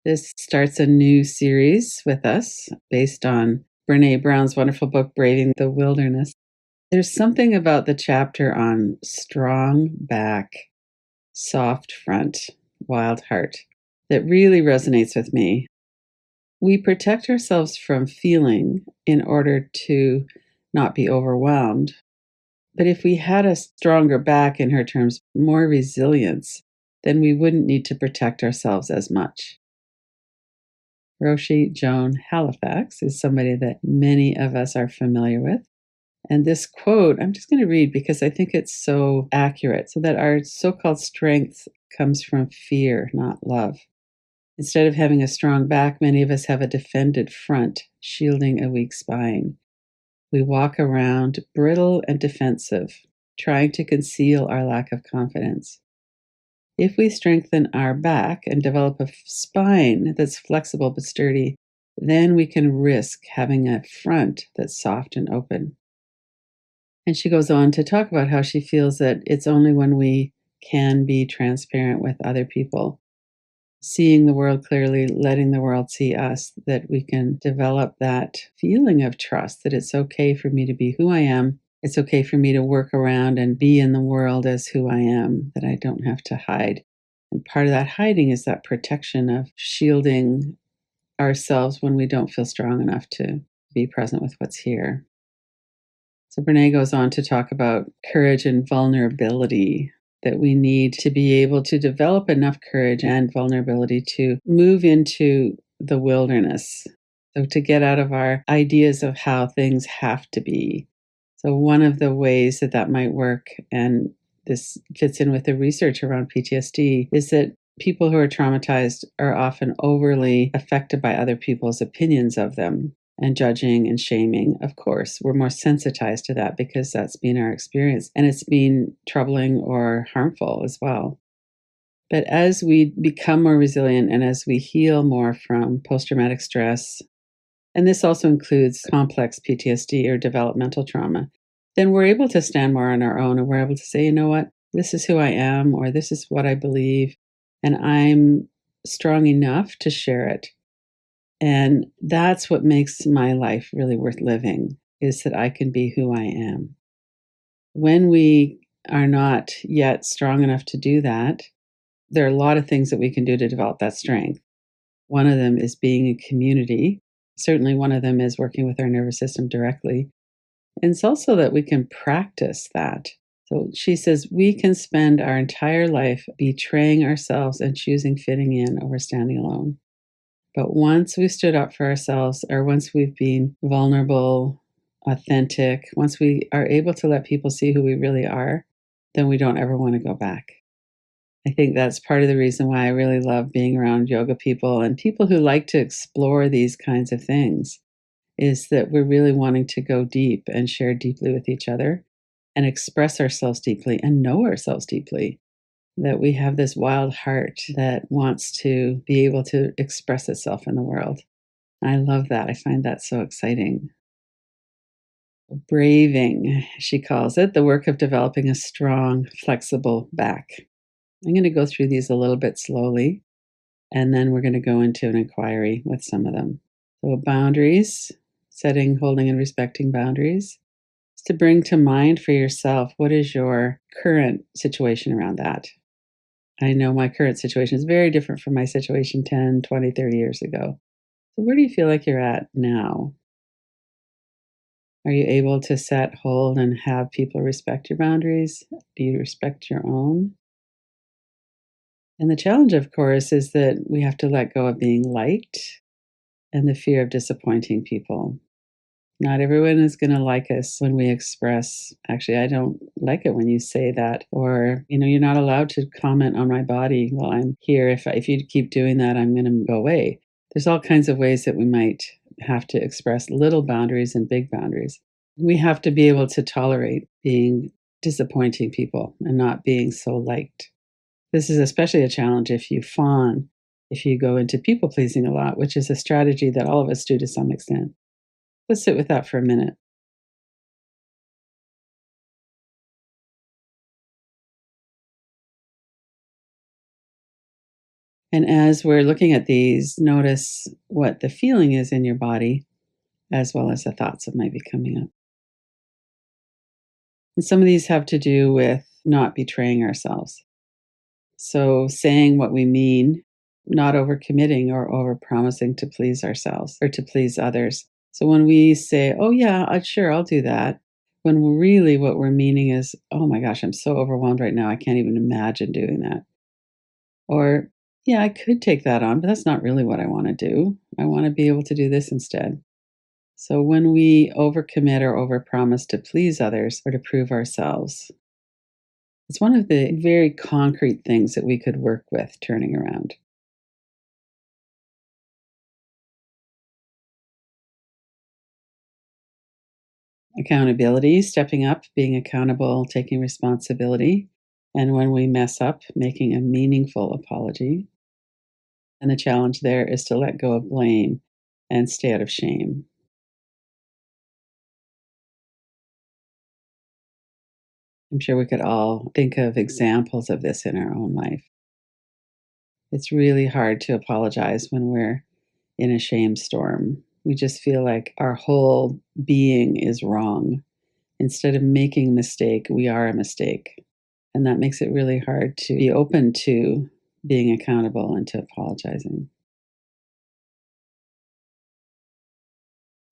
This starts a new series with us based on Brené Brown's wonderful book, Braving the Wilderness. There's something about the chapter on strong back, soft front, wild heart that really resonates with me. We protect ourselves from feeling in order to not be overwhelmed. But if we had a stronger back, in her terms, more resilience, then we wouldn't need to protect ourselves as much. Roshi Joan Halifax is somebody that many of us are familiar with. And this quote, I'm just going to read because I think it's so accurate. So that our so-called strength comes from fear, not love. Instead of having a strong back, many of us have a defended front, shielding a weak spine. We walk around brittle and defensive, trying to conceal our lack of confidence. If we strengthen our back and develop a spine that's flexible but sturdy, then we can risk having a front that's soft and open. And she goes on to talk about how she feels that it's only when we can be transparent with other people, seeing the world clearly, letting the world see us, that we can develop that feeling of trust, that it's okay for me to be who I am. It's okay for me to work around and be in the world as who I am, that I don't have to hide. And part of that hiding is that protection of shielding ourselves when we don't feel strong enough to be present with what's here. So Brené goes on to talk about courage and vulnerability, that we need to be able to develop enough courage and vulnerability to move into the wilderness. So to get out of our ideas of how things have to be. So one of the ways that that might work, and this fits in with the research around PTSD, is that people who are traumatized are often overly affected by other people's opinions of them and judging and shaming. Of course, we're more sensitized to that because that's been our experience, and it's been troubling or harmful as well. But as we become more resilient and as we heal more from post-traumatic stress, and this also includes complex PTSD or developmental trauma, then we're able to stand more on our own, and we're able to say, you know what, this is who I am, or this is what I believe, and I'm strong enough to share it. And that's what makes my life really worth living, is that I can be who I am. When we are not yet strong enough to do that, there are a lot of things that we can do to develop that strength. One of them is being in community. Certainly one of them is working with our nervous system directly. And it's also that we can practice that. So she says we can spend our entire life betraying ourselves and choosing fitting in over standing alone. But once we stood up for ourselves, or once we've been vulnerable, authentic, once we are able to let people see who we really are, then we don't ever want to go back. I think that's part of the reason why I really love being around yoga people and people who like to explore these kinds of things, is that we're really wanting to go deep and share deeply with each other and express ourselves deeply and know ourselves deeply. That we have this wild heart that wants to be able to express itself in the world. I love that. I find that so exciting. Braving, she calls it, the work of developing a strong, flexible back. I'm going to go through these a little bit slowly, and then we're going to go into an inquiry with some of them. So, boundaries, setting, holding, and respecting boundaries. Is to bring to mind for yourself, what is your current situation around that? I know my current situation is very different from my situation 10, 20, 30 years ago. So where do you feel like you're at now? Are you able to set, hold, and have people respect your boundaries? Do you respect your own? And the challenge, of course, is that we have to let go of being liked and the fear of disappointing people. Not everyone is going to like us when we express, actually, I don't like it when you say that. Or, you're not allowed to comment on my body while I'm here. If you keep doing that, I'm going to go away. There's all kinds of ways that we might have to express little boundaries and big boundaries. We have to be able to tolerate being disappointing people and not being so liked. This is especially a challenge if you fawn, if you go into people pleasing a lot, which is a strategy that all of us do to some extent. Let's sit with that for a minute. And as we're looking at these, notice what the feeling is in your body, as well as the thoughts that might be coming up. And some of these have to do with not betraying ourselves. So, saying what we mean, not overcommitting or overpromising to please ourselves or to please others. So, when we say, oh, yeah, sure, I'll do that, when really what we're meaning is, oh my gosh, I'm so overwhelmed right now. I can't even imagine doing that. Or, yeah, I could take that on, but that's not really what I want to do. I want to be able to do this instead. So, when we overcommit or overpromise to please others or to prove ourselves, it's one of the very concrete things that we could work with turning around. Accountability, stepping up, being accountable, taking responsibility. And when we mess up, making a meaningful apology. And the challenge there is to let go of blame and stay out of shame. I'm sure we could all think of examples of this in our own life. It's really hard to apologize when we're in a shame storm. We just feel like our whole being is wrong. Instead of making a mistake, we are a mistake. And that makes it really hard to be open to being accountable and to apologizing.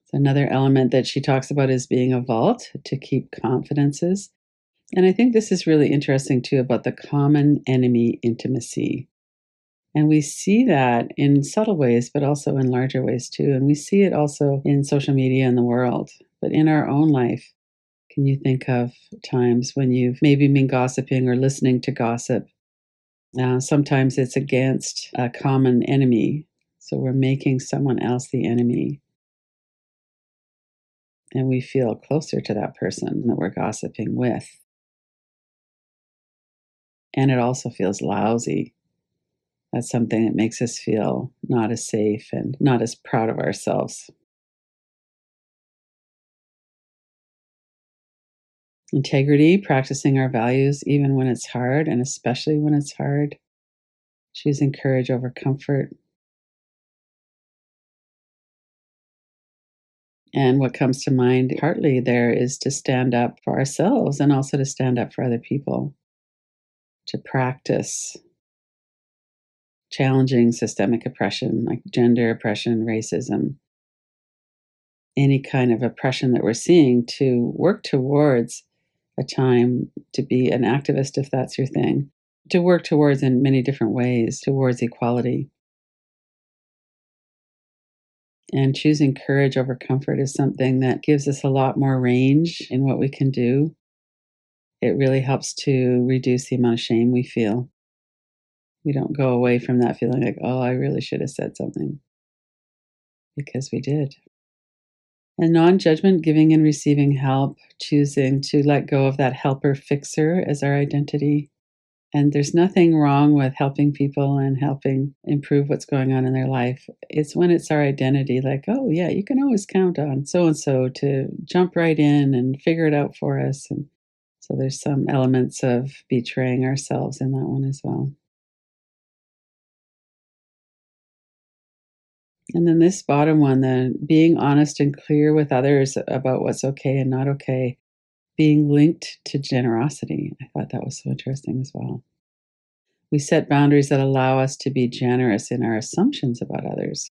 So another element that she talks about is being a vault to keep confidences. And I think this is really interesting too about the common enemy intimacy. And we see that in subtle ways, but also in larger ways too. And we see it also in social media and the world, but in our own life. Can you think of times when you've maybe been gossiping or listening to gossip? Sometimes it's against a common enemy. So we're making someone else the enemy. And we feel closer to that person that we're gossiping with. And it also feels lousy. That's something that makes us feel not as safe and not as proud of ourselves. Integrity, practicing our values even when it's hard, and especially when it's hard. Choosing courage over comfort. And what comes to mind partly there is to stand up for ourselves and also to stand up for other people, to practice challenging systemic oppression like gender oppression, racism, any kind of oppression that we're seeing, to work towards a time to be an activist if that's your thing, to work towards in many different ways towards equality. And choosing courage over comfort is something that gives us a lot more range in what we can do. It really helps to reduce the amount of shame we feel. We don't go away from that feeling like, oh, I really should have said something, because we did. And non judgment, giving and receiving help, choosing to let go of that helper fixer as our identity. And there's nothing wrong with helping people and helping improve what's going on in their life. It's when it's our identity, like, oh, yeah, you can always count on so and so to jump right in and figure it out for us. And so there's some elements of betraying ourselves in that one as well. And then this bottom one, then being honest and clear with others about what's okay and not okay, being linked to generosity. I thought that was so interesting as well. We set boundaries that allow us to be generous in our assumptions about others.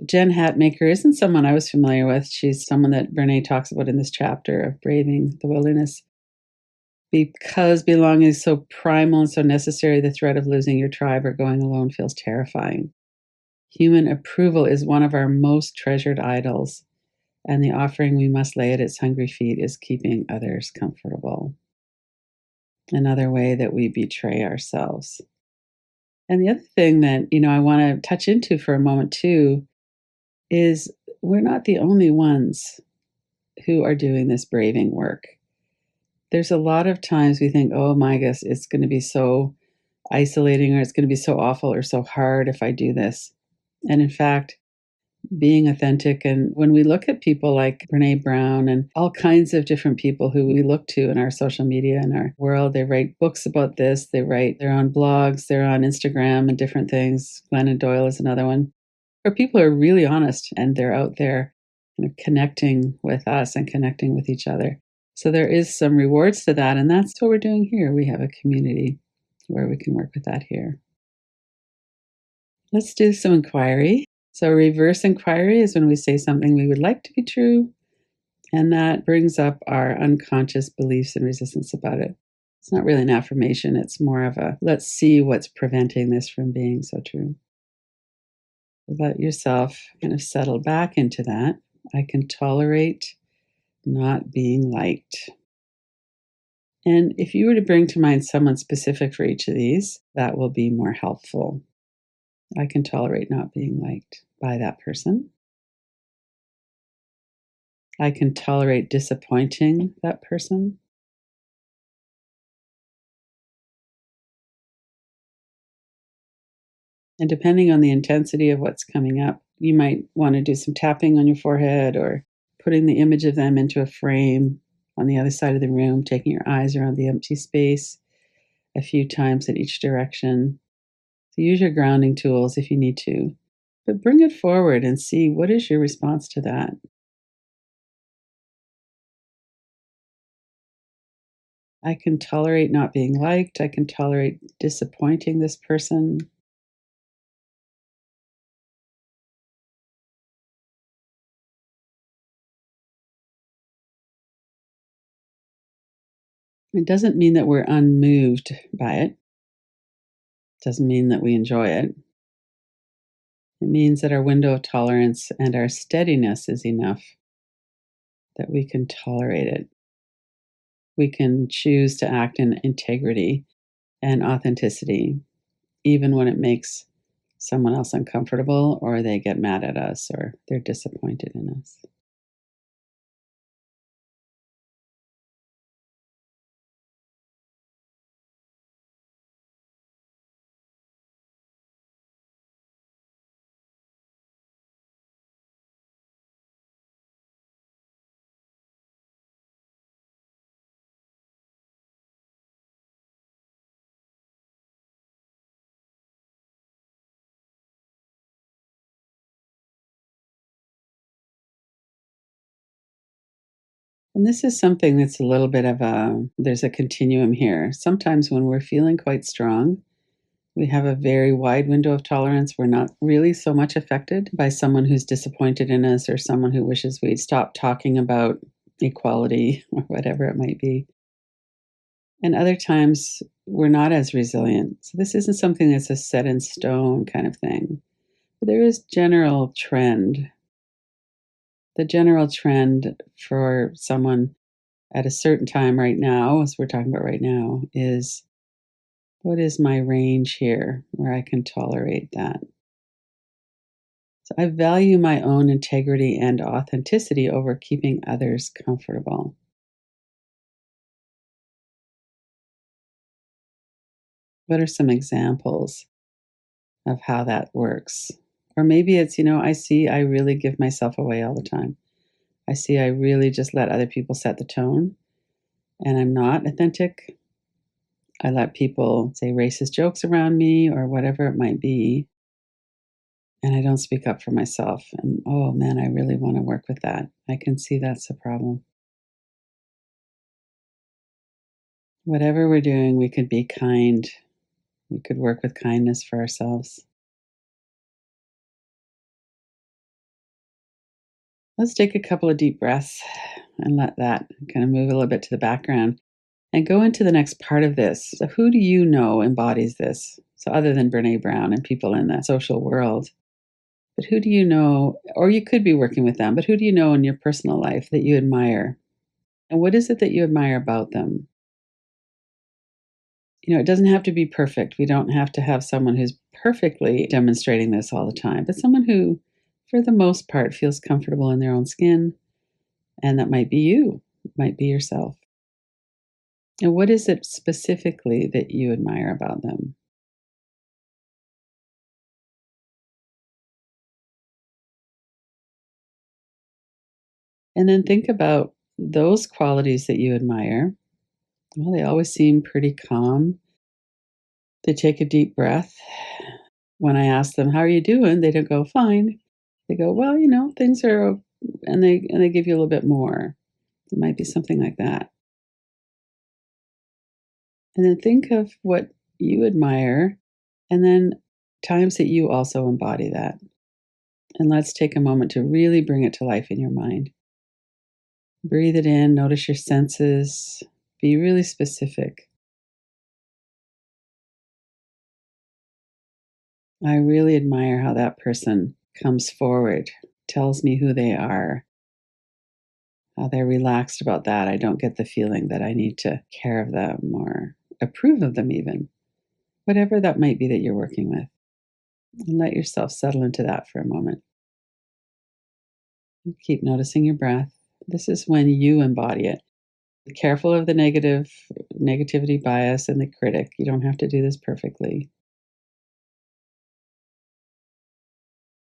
Jen Hatmaker isn't someone I was familiar with. She's someone that Brené talks about in this chapter of Braving the Wilderness. Because belonging is so primal and so necessary, the threat of losing your tribe or going alone feels terrifying. Human approval is one of our most treasured idols, and the offering we must lay at its hungry feet is keeping others comfortable. Another way that we betray ourselves. And the other thing that, I want to touch into for a moment too is we're not the only ones who are doing this braving work. There's a lot of times we think, oh my gosh, it's going to be so isolating or it's going to be so awful or so hard if I do this. And in fact, being authentic. And when we look at people like Brené Brown and all kinds of different people who we look to in our social media and our world, they write books about this, they write their own blogs, they're on Instagram and different things. Glennon Doyle is another one. Where people are really honest and they're out there kind of connecting with us and connecting with each other. So there is some rewards to that. And that's what we're doing here. We have a community where we can work with that here. Let's do some inquiry. So, reverse inquiry is when we say something we would like to be true, and that brings up our unconscious beliefs and resistance about it. It's not really an affirmation, it's more of a let's see what's preventing this from being so true. Let yourself kind of settle back into that. I can tolerate not being liked. And if you were to bring to mind someone specific for each of these, that will be more helpful. I can tolerate not being liked by that person. I can tolerate disappointing that person. And depending on the intensity of what's coming up, you might want to do some tapping on your forehead or putting the image of them into a frame on the other side of the room, taking your eyes around the empty space a few times in each direction. So use your grounding tools if you need to, but bring it forward and see what is your response to that. I can tolerate not being liked. I can tolerate disappointing this person. It doesn't mean that we're unmoved by it. Doesn't mean that we enjoy it. It means that our window of tolerance and our steadiness is enough that we can tolerate it. We can choose to act in integrity and authenticity, even when it makes someone else uncomfortable or they get mad at us or they're disappointed in us. And this is something that's a little bit of there's a continuum here. Sometimes when we're feeling quite strong, we have a very wide window of tolerance. We're not really so much affected by someone who's disappointed in us or someone who wishes we'd stop talking about equality or whatever it might be. And other times we're not as resilient. So this isn't something that's a set in stone kind of thing. But there is general trend. The general trend for someone at a certain time right now, as we're talking about right now, is what is my range here where I can tolerate that? So I value my own integrity and authenticity over keeping others comfortable. What are some examples of how that works? Or maybe it's, I see I really give myself away all the time. I see I really just let other people set the tone and I'm not authentic. I let people say racist jokes around me or whatever it might be, and I don't speak up for myself. And oh man, I really want to work with that. I can see that's a problem. Whatever we're doing, we could be kind. We could work with kindness for ourselves. Let's take a couple of deep breaths and let that kind of move a little bit to the background and go into the next part of this. So, who do you know embodies this? So, other than Brene Brown and people in the social world, but who do you know, or you could be working with them, but who do you know in your personal life that you admire? And what is it that you admire about them? It doesn't have to be perfect. We don't have to have someone who's perfectly demonstrating this all the time, but someone who, for the most part, feels comfortable in their own skin. And that might be you, might be yourself. And what is it specifically that you admire about them? And then think about those qualities that you admire. Well, they always seem pretty calm. They take a deep breath. When I ask them, "How are you doing?" They don't go, "Fine." They go, "Well, things are," and they give you a little bit more. It might be something like that. And then think of what you admire, and then times that you also embody that. And let's take a moment to really bring it to life in your mind. Breathe it in, notice your senses, be really specific. I really admire how that person comes forward, tells me who they are, how they're relaxed about that. I don't get the feeling that I need to care of them or approve of them, even. Whatever that might be that you're working with. And let yourself settle into that for a moment. Keep noticing your breath. This is when you embody it. Be careful of the negativity bias and the critic. You don't have to do this perfectly.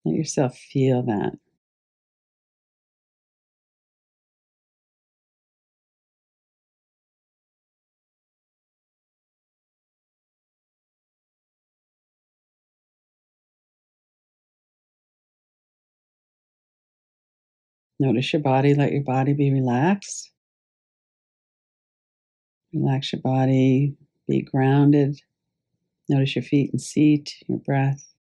Let yourself feel that. Notice your body. Let your body be relaxed. Relax your body. Be grounded. Notice your feet and seat, your breath.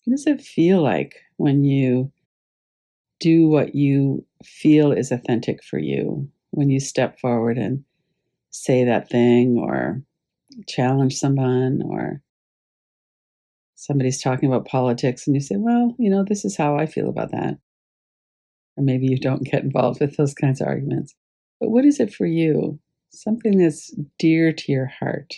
What does it feel like when you do what you feel is authentic for you? When you step forward and say that thing or challenge someone, or somebody's talking about politics and you say, well, this is how I feel about that. Or maybe you don't get involved with those kinds of arguments. But what is it for you? Something that's dear to your heart.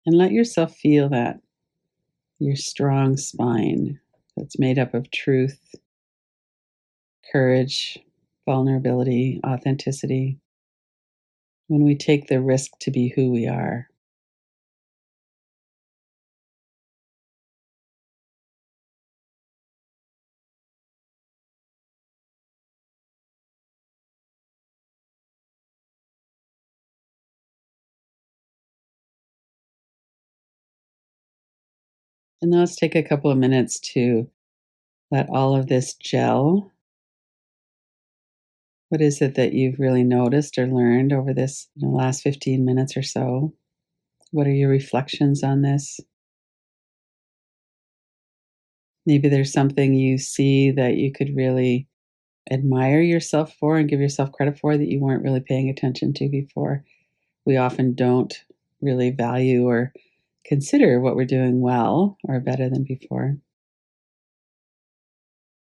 And let yourself feel that, your strong spine that's made up of truth, courage, vulnerability, authenticity. When we take the risk to be who we are. And now let's take a couple of minutes to let all of this gel. What is it that you've really noticed or learned over this last 15 minutes or so? What are your reflections on this? Maybe there's something you see that you could really admire yourself for and give yourself credit for that you weren't really paying attention to before. We often don't really value or consider what we're doing well or better than before.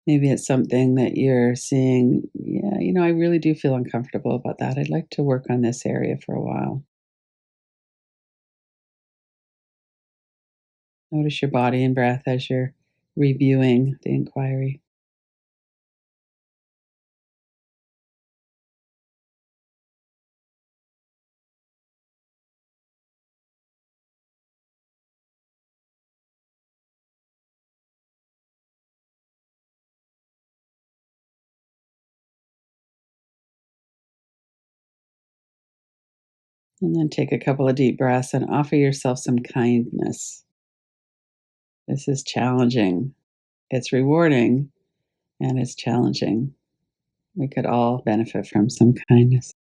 Maybe it's something that you're seeing, yeah, I really do feel uncomfortable about that. I'd like to work on this area for a while. Notice your body and breath as you're reviewing the inquiry. And then take a couple of deep breaths and offer yourself some kindness. This is challenging. It's rewarding and it's challenging. We could all benefit from some kindness.